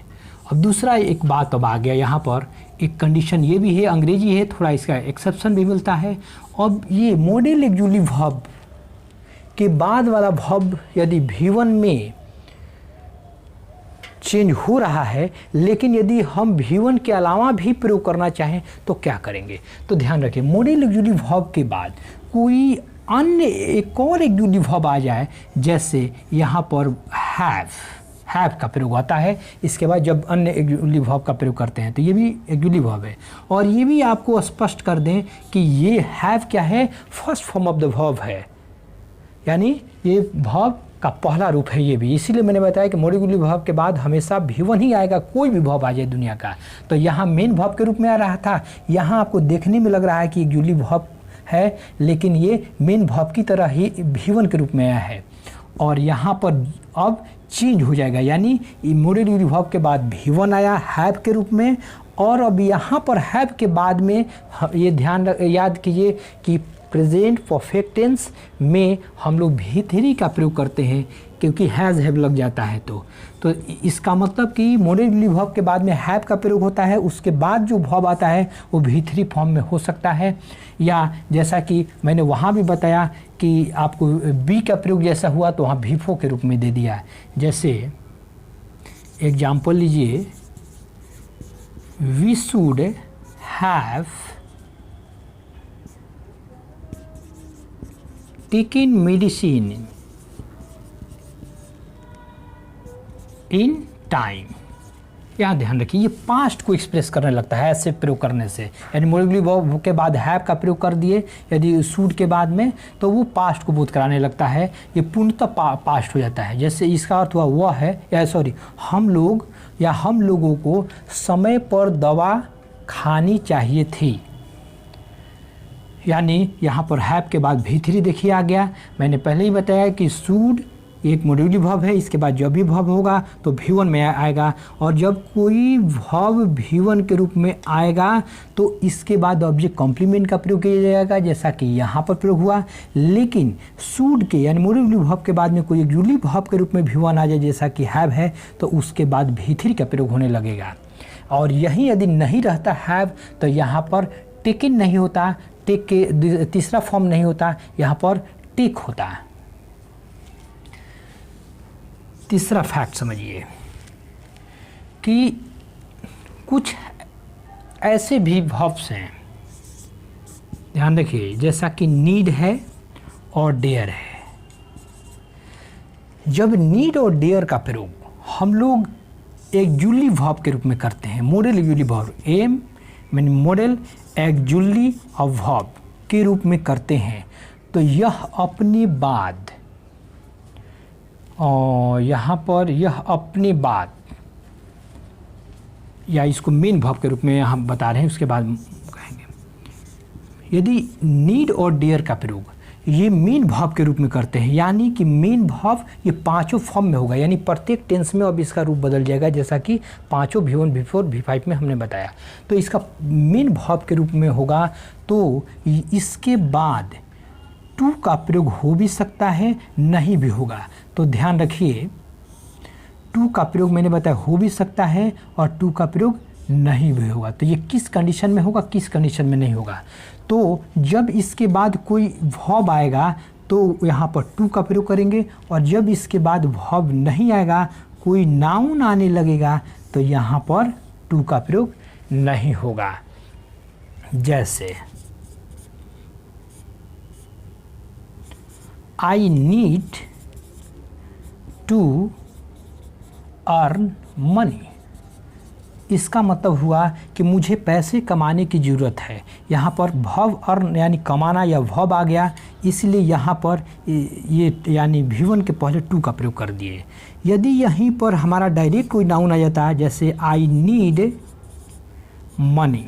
अब दूसरा एक बात अब आ गया यहाँ पर, एक कंडीशन ये भी है, अंग्रेजी है थोड़ा इसका एक्सेप्शन भी मिलता है। अब ये मॉडल एक्जुअली वर्ब के बाद वाला वर्ब यदि भी1 में चेंज हो रहा है, लेकिन यदि हम भी1 के अलावा भी प्रयोग करना चाहें तो क्या करेंगे? तो ध्यान रखिए, मॉडल एक्जुअली वर्ब के बाद कोई अन्य एक और एक्जुअली वर्ब आ जाए, जैसे यहाँ पर हैव का प्रयोग होता है। इसके बाद जब अन्य एक्जुअली वर्ब का प्रयोग करते हैं तो ये भी एक्जुअली वर्ब है। और ये भी आपको स्पष्ट कर दें कि ये हैव क्या है, first form of the verb है, यानी ये वर्ब का पहला रूप है ये भी। इसीलिए मैंने बताया कि मॉडल एक्जुअली वर्ब के बाद हमेशा भी1 ही आएगा, कोई भी वर्ब आ जाए दुनिया का। तो यहाँ मेन वर्ब के रूप में आ रहा था, यहाँ आपको देखने में लग रहा है कि एक्जुअली वर्ब है, लेकिन ये मेन वर्ब की तरह ही भी1 के रूप में आया है। और यहाँ पर अब चेंज हो जाएगा, यानी मॉडल एक्जुअली वर्ब के बाद भी1 आया हैव के रूप में, और अब यहाँ पर हैव के बाद में ये याद कीजिए कि प्रेजेंट परफेक्ट टेंस में हम लोग भी3 का प्रयोग करते हैं, क्योंकि हैव लग जाता है। तो इसका मतलब कि मॉडल एक्जुअली वर्ब के बाद में हैव का प्रयोग होता है, उसके बाद जो वर्ब आता है वो भी3 फॉर्म में हो सकता है, या जैसा कि मैंने वहाँ भी बताया कि आपको बी का प्रयोग जैसा हुआ तो वहाँ भी4 के रूप में दे दिया। जैसे एग्जाम्पल लीजिए, we should have taken medicine in time. यहाँ ध्यान रखिए, ये पास्ट को एक्सप्रेस करने लगता है ऐसे प्रयोग करने से, यानी मॉडल एक्जुअली वर्ब के बाद हैव का प्रयोग कर दिए यदि शुड के बाद में तो वो पास्ट को बोध कराने लगता है, ये पूर्णतः पास्ट हो जाता है। जैसे इसका अर्थ हुआ वह है, या सॉरी हम लोग या हम लोगों को समय पर दवा खानी चाहिए थी। यानी यहाँ पर हैव के बाद भी3 देखिए आ गया। मैंने पहले ही बताया कि शुड एक मॉडल एक्जुअली वर्ब है, इसके बाद जब भी वर्ब होगा तो भी1 में आएगा, और जब कोई वर्ब भी1 के रूप में आएगा तो इसके बाद ऑब्जेक्ट कॉम्प्लीमेंट का प्रयोग किया जाएगा, जैसा कि यहाँ पर प्रयोग हुआ। लेकिन शुड के यानी मॉडल एक्जुअली वर्ब के बाद में कोई एक्जुअली वर्ब के रूप में भी1 आ जाए, जैसा कि हैव है, तो उसके बाद भी3 का प्रयोग होने लगेगा। और यही यदि नहीं रहता हैव तो यहाँ पर टेकन नहीं होता, टेक के तीसरा फॉर्म नहीं होता, यहाँ पर टेक होता है। तीसरा फैक्ट समझिए कि कुछ ऐसे भी वर्ब्स हैं, ध्यान रखिए, जैसा कि नीड है और डेयर है। जब नीड और डेयर का प्रयोग हम लोग एक्जुअली वर्ब के रूप में करते हैं, modal auxiliary verb I mean modal auxiliary verb के रूप में करते हैं, तो यह अपने बाद और यहाँ पर यह अपने बाद या इसको मेन वर्ब के रूप में हम बता रहे हैं, उसके बाद कहेंगे। यदि नीड और डेयर का प्रयोग ये मेन वर्ब के रूप में करते हैं, यानी कि मेन वर्ब ये पांचों फॉर्म में होगा, यानी प्रत्येक टेंस में अब इसका रूप बदल जाएगा, जैसा कि पांचों भी1, भी4, भी5 में हमने बताया। तो इसका मेन वर्ब के रूप में होगा, तो इसके बाद टू का प्रयोग हो भी सकता है, नहीं भी होगा। तो ध्यान रखिए, टू का प्रयोग मैंने बताया हो भी सकता है और टू का प्रयोग नहीं भी होगा। तो ये किस कंडीशन में होगा, किस कंडीशन में नहीं होगा? तो जब इसके बाद कोई वर्ब आएगा तो यहाँ पर टू का प्रयोग करेंगे, और जब इसके बाद वर्ब नहीं आएगा, कोई नाउन आने लगेगा, तो यहाँ पर टू का प्रयोग नहीं होगा। जैसे I need to earn money. इसका मतलब हुआ कि मुझे पैसे कमाने की ज़रूरत है। यहाँ पर भव अर्न यानी कमाना या भव आ गया, इसलिए यहाँ पर ये यानी V1 के पहले टू का प्रयोग कर दिए। यदि यहीं पर हमारा डायरेक्ट कोई नाउन आ जाता है, जैसे आई नीड मनी,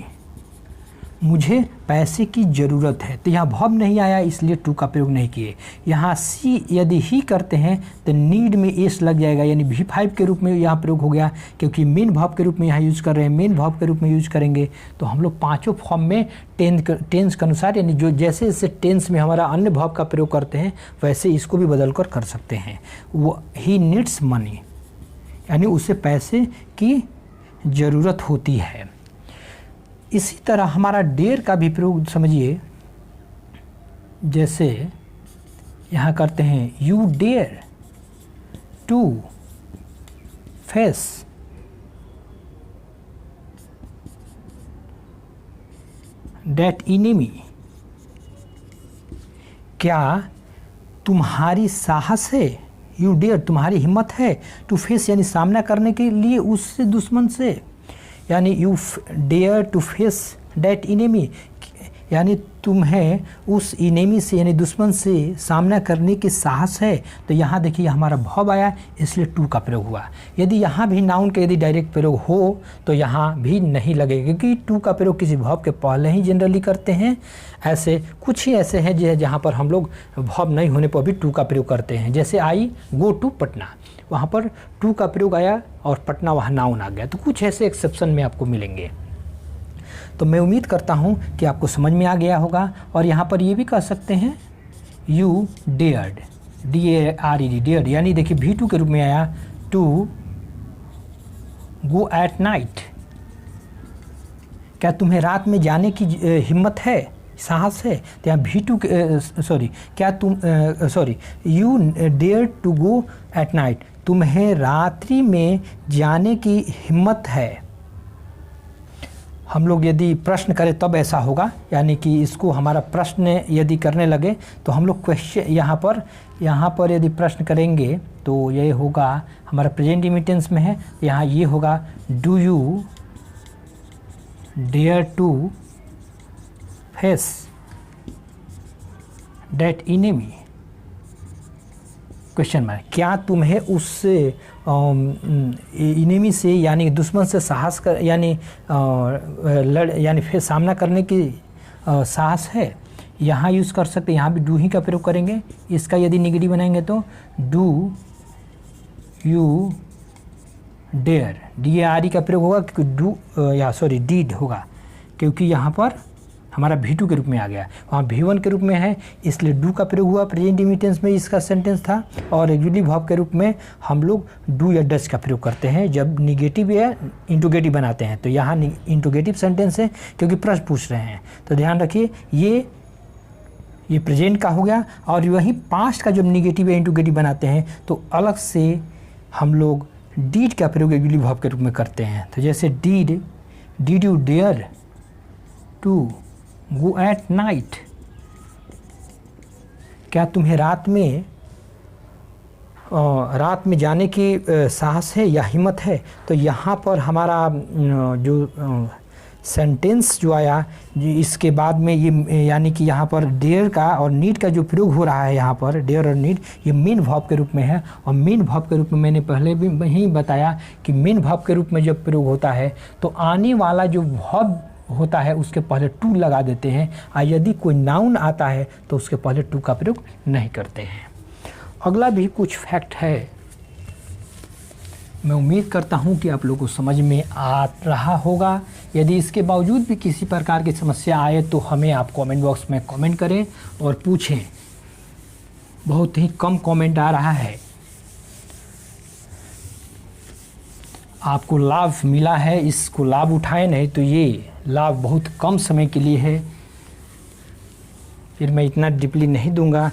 मुझे पैसे की ज़रूरत है, तो यहाँ भव नहीं आया इसलिए टू का प्रयोग नहीं किए। यहाँ सी यदि ही करते हैं तो नीड में एस लग जाएगा, यानी V5 के रूप में यहाँ प्रयोग हो गया, क्योंकि मेन भव के रूप में यहाँ यूज़ कर रहे हैं, मेन भव के रूप में यूज़ करेंगे तो हम लोग पांचों फॉर्म में टेंस के अनुसार, यानी जो जैसे जैसे टेंस में हमारा अन्य भव का प्रयोग करते हैं वैसे इसको भी बदल कर सकते हैं। वो ही नीड्स मनी, यानी उसे पैसे की ज़रूरत होती है। इसी तरह हमारा डेयर का भी प्रयोग समझिए, जैसे यहाँ करते हैं you dare to face that enemy. क्या तुम्हारी साहस है, यू डेयर तुम्हारी हिम्मत है, टू फेस यानी सामना करने के लिए उससे दुश्मन से, यानी you dare to face that enemy, यानी तुम्हें उस इनेमी से यानी दुश्मन से सामना करने की साहस है। तो यहाँ देखिए हमारा भव आया इसलिए टू का प्रयोग हुआ। यदि यहाँ भी नाउन का यदि डायरेक्ट प्रयोग हो तो यहाँ भी नहीं लगेगा, क्योंकि टू का प्रयोग किसी भव के पहले ही जनरली करते हैं। ऐसे कुछ ही ऐसे हैं जहाँ पर हम लोग भव नहीं होने पर भी टू का प्रयोग करते हैं, जैसे आई गो टू पटना, वहाँ पर टू का प्रयोग आया और पटना वहाँ नाउन आ गया। तो कुछ ऐसे एक्सेप्शन में आपको मिलेंगे। तो मैं उम्मीद करता हूँ कि आपको समझ में आ गया होगा। और यहाँ पर ये भी कह सकते हैं यू डेयर्ड, DARED डेयर्ड, यानी देखिए V2 के रूप में आया टू गो एट नाइट। क्या तुम्हें रात में जाने की हिम्मत है, साहस है? तो यहाँ V2 के क्या तुम you dare to go at night, तुम्हें रात्रि में जाने की हिम्मत है। हम लोग यदि प्रश्न करें तब ऐसा होगा, यानी कि इसको हमारा प्रश्न यदि करने लगे तो हम लोग क्वेश्चन यहाँ पर यदि प्रश्न करेंगे तो ये होगा हमारा प्रेजेंट इमिटेंस में है, यहाँ ये होगा do you dare to face that enemy, question mark, क्या तुम्हें उस इनेमी से यानी दुश्मन से साहस कर यानी फिर सामना करने की साहस है। यहाँ यूज़ कर सकते, यहाँ भी डू ही का प्रयोग करेंगे। इसका यदि नेगेटिव बनाएंगे तो डू यू डेयर, DARE का प्रयोग होगा, क्योंकि डीड होगा, क्योंकि यहाँ पर हमारा V2 के रूप में आ गया, वहाँ V1 के रूप में है इसलिए डू का प्रयोग हुआ। प्रेजेंट इमिटेंस में इसका सेंटेंस था। और रेगुलरली वर्ब के रूप में हम लोग डू या डज का प्रयोग करते हैं जब निगेटिव या इंट्रोगेटिव बनाते हैं। तो यहाँ इंट्रोगेटिव सेंटेंस है क्योंकि प्रश्न पूछ रहे हैं। तो ध्यान रखिए ये प्रेजेंट का हो गया। और वहीं पास्ट का जब निगेटिव या इंट्रोगेटिव बनाते हैं तो अलग से हम लोग डीड का प्रयोग रेगुलरली वर्ब के रूप में करते हैं। तो जैसे did you dare to go at night, क्या तुम्हें रात में जाने की साहस है या हिम्मत है। तो यहाँ पर हमारा जो सेंटेंस जो आया इसके बाद में ये यानी कि यहाँ पर डेयर का और नीड का जो प्रयोग हो रहा है, यहाँ पर डेयर और नीड ये मेन वर्ब के रूप में है। और मेन वर्ब के रूप में मैंने पहले भी ही बताया कि मेन वर्ब के रूप में जब प्रयोग होता है तो आने वाला जो वर्ब होता है उसके पहले टू लगा देते हैं। और यदि कोई नाउन आता है तो उसके पहले टू का प्रयोग नहीं करते हैं। अगला भी कुछ फैक्ट है, मैं उम्मीद करता हूं कि आप लोगों को समझ में आ रहा होगा। यदि इसके बावजूद भी किसी प्रकार की समस्या आए तो हमें आप कमेंट बॉक्स में कमेंट करें और पूछें। बहुत ही कम कमेंट आ रहा है, आपको लाभ मिला है, इसको लाभ उठाएं, नहीं तो ये लाभ बहुत कम समय के लिए है। फिर मैं इतना डीपली नहीं दूंगा।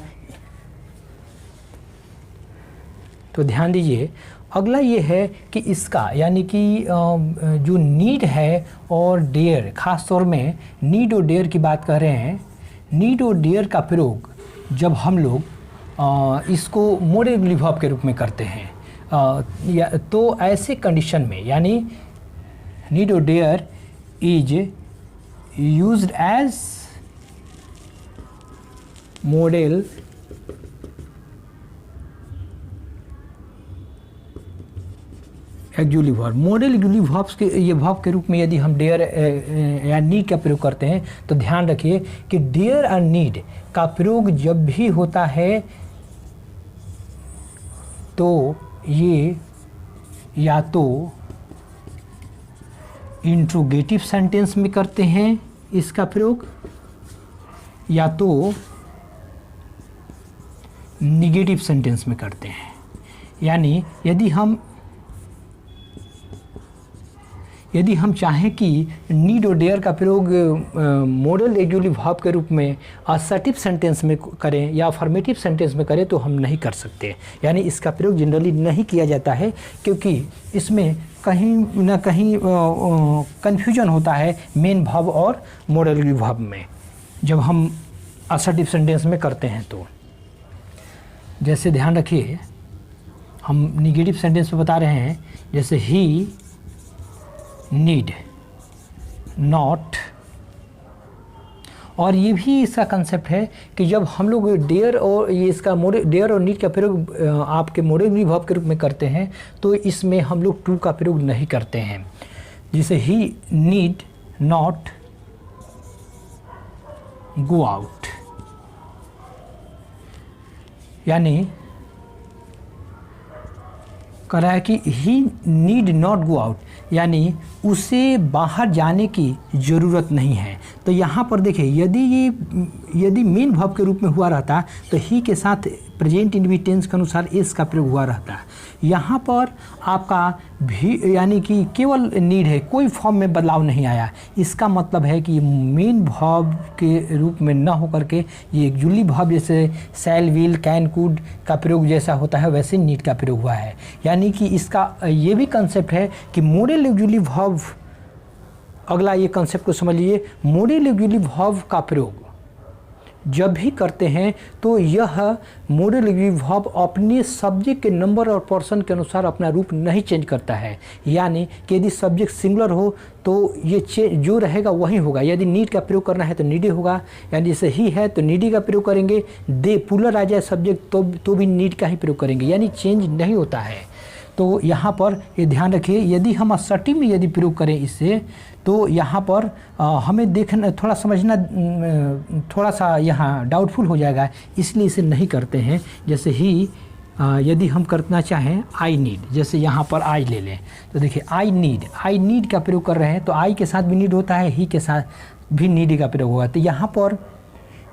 तो ध्यान दीजिए, अगला ये है कि इसका यानी कि जो नीड है और डेयर, ख़ास तौर में नीड और डेयर की बात कर रहे हैं। नीड और डेयर का प्रयोग जब हम लोग इसको मोडल वर्ब के रूप में करते हैं, तो ऐसे कंडीशन में यानी नीड और dare is used as modal auxiliary verb. Modal auxiliary verbs के ये वर्ब के रूप में यदि हम डेयर या नीड का प्रयोग करते हैं तो ध्यान रखिए कि डेयर और नीड का प्रयोग जब भी होता है तो ये या तो इंट्रोगेटिव सेंटेंस में करते हैं इसका प्रयोग, या तो निगेटिव सेंटेंस में करते हैं। यानी यदि हम चाहें कि नीड और डेयर का प्रयोग मॉडल एक्जुअली वर्ब के रूप में असर्टिव सेंटेंस में करें या अफर्मेटिव सेंटेंस में करें तो हम नहीं कर सकते। यानी इसका प्रयोग जनरली नहीं किया जाता है क्योंकि इसमें कहीं ना कहीं कन्फ्यूजन होता है मेन वर्ब और मॉडल एक्जुअली वर्ब में जब हम असर्टिव सेंटेंस में करते हैं। तो जैसे ध्यान रखिए हम निगेटिव सेंटेंस में बता रहे हैं, जैसे ही नीड नॉट, और ये भी इसका कंसेप्ट है कि जब हम लोग डेयर और ये इसका डेयर और नीड का प्रयोग आपके मॉडल वर्ब के रूप में करते हैं तो इसमें हम लोग टू का प्रयोग नहीं करते हैं। जैसे ही नीड नॉट गो आउट, यानी कह रहा है कि ही नीड नॉट गो आउट, यानी उसे बाहर जाने की ज़रूरत नहीं है। तो यहाँ पर देखिए यदि मेन वर्ब के रूप में हुआ रहता तो ही के साथ प्रेजेंट इंडिफिनिट टेंस के अनुसार इस का प्रयोग हुआ रहता। यहाँ पर आपका भी यानी कि केवल नीड है, कोई फॉर्म में बदलाव नहीं आया। इसका मतलब है कि मेन वर्ब के रूप में न होकर के ये एक्जुअली वर्ब जैसे शैल विल कैन कुड का प्रयोग जैसा होता है वैसे नीड का प्रयोग हुआ है। यानी कि इसका ये भी कंसेप्ट है कि मॉडल एक्जुअली वर्ब, अगला ये कंसेप्ट को समझ लीजिए, मॉडल एक्जुअली वर्ब का प्रयोग जब भी करते हैं तो यह मॉडल एक्जुअली वर्ब अपने सब्जेक्ट के नंबर और पर्सन के अनुसार अपना रूप नहीं चेंज करता है। यानी कि यदि सब्जेक्ट सिंगुलर हो तो ये जो रहेगा वही होगा। यदि नीड का प्रयोग करना है तो नीडी होगा, यानी जैसे ही है तो नीडी का प्रयोग करेंगे, दे पुलर आ जाए सब्जेक्ट तो भी नीड का ही प्रयोग करेंगे, यानी चेंज नहीं होता है। तो यहाँ पर ये ध्यान रखिए यदि हम असर्टिव में यदि प्रयोग करें इससे तो यहाँ पर हमें देखना थोड़ा समझना थोड़ा सा यहाँ डाउटफुल हो जाएगा, इसलिए इसे नहीं करते हैं। जैसे ही यदि हम करना चाहें आई नीड, जैसे यहाँ पर आई ले लें तो देखिए आई नीड का प्रयोग कर रहे हैं तो आई के साथ भी नीड होता है, ही के साथ भी नीड का प्रयोग होगा। तो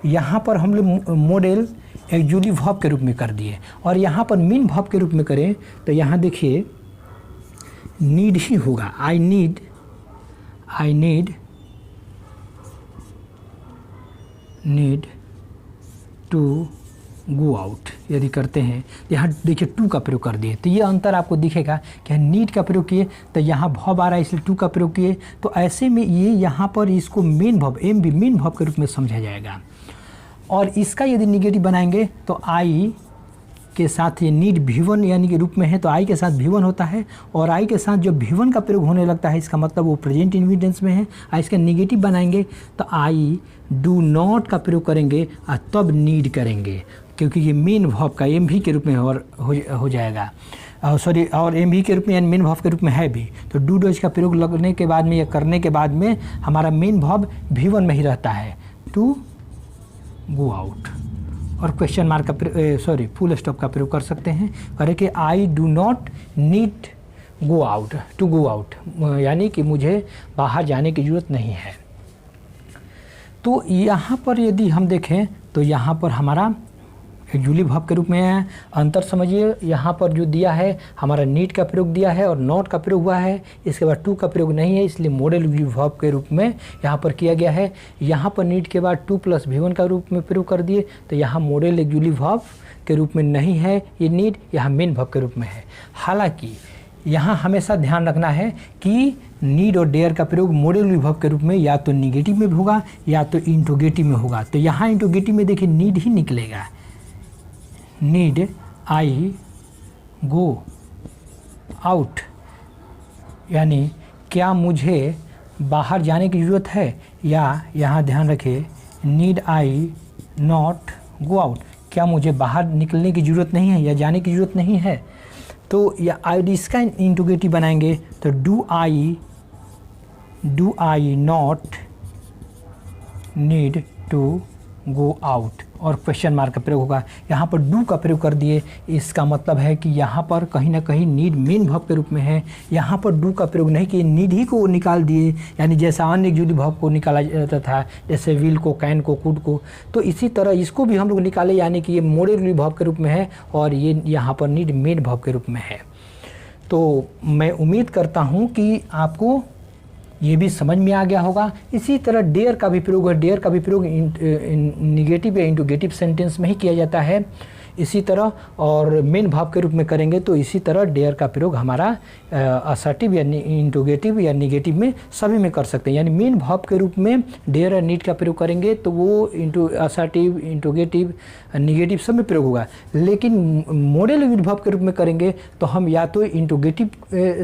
यहाँ पर हम लोग मॉडल एक्जुअली वर्ब के रूप में कर दिए, और यहाँ पर मेन वर्ब के रूप में करें तो यहाँ देखिए नीड ही होगा। I need to go out यदि करते हैं, यहाँ देखिए टू का प्रयोग कर दिए तो ये अंतर आपको दिखेगा कि नीड का प्रयोग किए तो यहाँ वर्ब आ रहा है इसलिए टू का प्रयोग किए। तो ऐसे में ये यहाँ पर इसको मेन वर्ब मेन वर्ब के रूप में समझा जाएगा। और इसका यदि निगेटिव बनाएंगे तो आई के साथ ये नीड V1 यानी कि रूप में है तो आई के साथ V1 होता है, और आई के साथ जब V1 का प्रयोग होने लगता है इसका मतलब वो प्रेजेंट इंडिफिनिट टेंस में है। इसका निगेटिव बनाएंगे तो आई डू नॉट का प्रयोग करेंगे और तब नीड करेंगे, क्योंकि ये मेन वर्ब का MV के रूप में और हो जाएगा, और MV के रूप में यानी मेन वर्ब के रूप में है भी। तो डू डज का प्रयोग लगने के बाद में या करने के बाद में हमारा मेन वर्ब V1 में ही रहता है, टू गो आउट। और क्वेश्चन मार्क का फुल स्टॉप का प्रयोग कर सकते हैं, करें कि I do not need go out to go out, यानी कि मुझे बाहर जाने की ज़रूरत नहीं है। तो यहाँ पर यदि हम देखें तो यहाँ पर हमारा एक्जुअली वर्ब के रूप में है। अंतर समझिए, यहाँ पर जो दिया है हमारा नीड का प्रयोग दिया है और नॉट का प्रयोग हुआ है, इसके बाद टू का प्रयोग नहीं है, इसलिए मॉडल वर्ब के रूप में यहाँ पर किया गया है। यहाँ पर नीड के बाद टू प्लस V1 का रूप में प्रयोग कर दिए तो यहाँ मॉडल एक्जुअली वर्ब के रूप में नहीं है ये नीड, यहाँ मेन वर्ब के रूप में है। हालांकि यहाँ हमेशा ध्यान रखना है कि नीड और डेयर का प्रयोग मॉडल वर्ब के रूप में या तो निगेटिव में होगा या तो इंट्रोगेटिव में होगा। तो यहाँ इंट्रोगेटिव में देखिए नीड ही निकलेगा, नीड आई गो आउट, यानी क्या मुझे बाहर जाने की ज़रूरत है, या यहाँ ध्यान रखें need I not go out, क्या मुझे बाहर निकलने की ज़रूरत नहीं है या जाने की ज़रूरत नहीं है। तो या आई इसका इंट्रोगेटिव बनाएंगे तो do I not need to go out, और क्वेश्चन मार्क का प्रयोग होगा। यहाँ पर डू का प्रयोग कर दिए, इसका मतलब है कि यहाँ पर कहीं ना कहीं नीड मेन वर्ब के रूप में है। यहाँ पर डू का प्रयोग नहीं किए, नीड ही को निकाल दिए, यानी जैसा अन्य एक्जुअली वर्ब को निकाला जाता था, जैसे विल को, कैन को, कुड को, तो इसी तरह इसको भी हम लोग निकाले, यानी कि ये मॉडल वर्ब के रूप में है और ये यहाँ पर नीड मेन वर्ब के रूप में है। तो मैं उम्मीद करता हूँ कि आपको ये भी समझ में आ गया होगा। इसी तरह डेयर का भी प्रयोग है, डेयर का भी प्रयोग निगेटिव या इंट्रोगेटिव सेंटेंस में ही किया जाता है इसी तरह, और मेन वर्ब के रूप में करेंगे तो इसी तरह डेयर का प्रयोग हमारा असर्टिव या इंट्रोगेटिव या निगेटिव में सभी में कर सकते हैं। यानी मेन वर्ब के रूप में डेयर और नीड का प्रयोग करेंगे तो वो असर्टिव, इंट्रोगेटिव, निगेटिव सब में प्रयोग होगा। लेकिन मॉडल वर्ब के रूप में करेंगे तो हम या तो इंट्रोगेटिव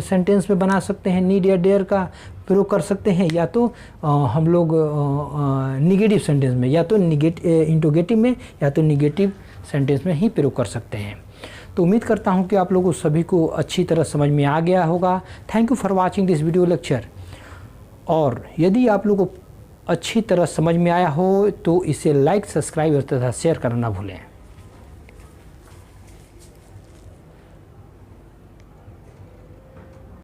सेंटेंस में बना सकते हैं, नीड या डेयर का प्रयोग कर सकते हैं, या तो हम लोग निगेटिव सेंटेंस में, या तो इंट्रोगेटिव में, या तो निगेटिव सेंटेंस में ही प्रयोग कर सकते हैं। तो उम्मीद करता हूं कि आप लोगों सभी को अच्छी तरह समझ में आ गया होगा। Thank you for watching this video lecture. और यदि आप लोगों को अच्छी तरह समझ में आया हो तो इसे लाइक, सब्सक्राइब तथा शेयर करना ना भूलें।